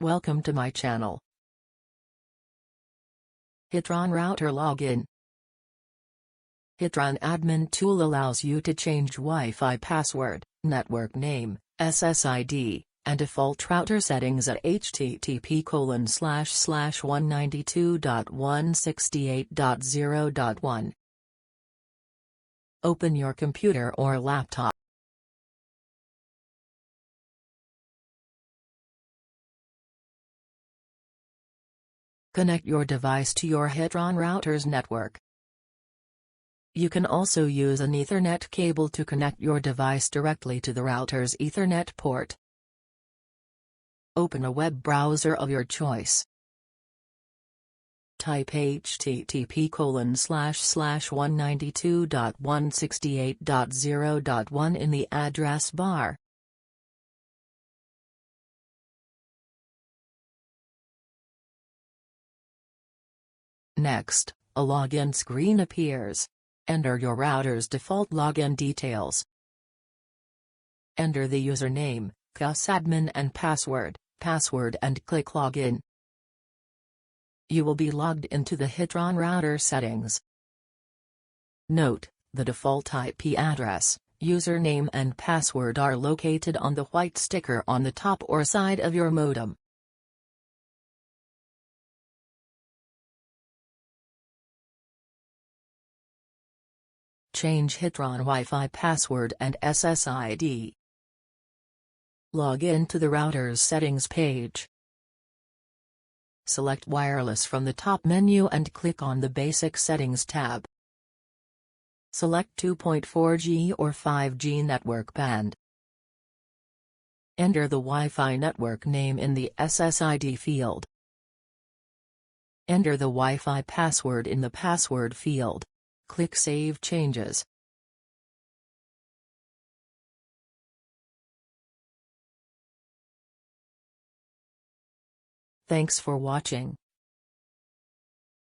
Welcome to my channel. Hitron Router Login. Hitron admin tool allows you to change Wi-Fi password, network name, SSID, and default router settings at http://192.168.0.1. Open your computer or laptop. Connect your device to your Hitron router's network. You can also use an Ethernet cable to connect your device directly to the router's Ethernet port. Open a web browser of your choice. Type http://192.168.0.1 in the address bar. Next, a login screen appears. Enter your router's default login details. Enter the username, cusadmin and password, and click Login. You will be logged into the Hitron router settings. Note, the default IP address, username and password are located on the white sticker on the top or side of your modem. Change Hitron Wi-Fi password and SSID. Log in to the router's settings page. Select Wireless from the top menu and click on the Basic Settings tab. Select 2.4G or 5G network band. Enter the Wi-Fi network name in the SSID field. Enter the Wi-Fi password in the password field. Click Save Changes. Thanks for watching.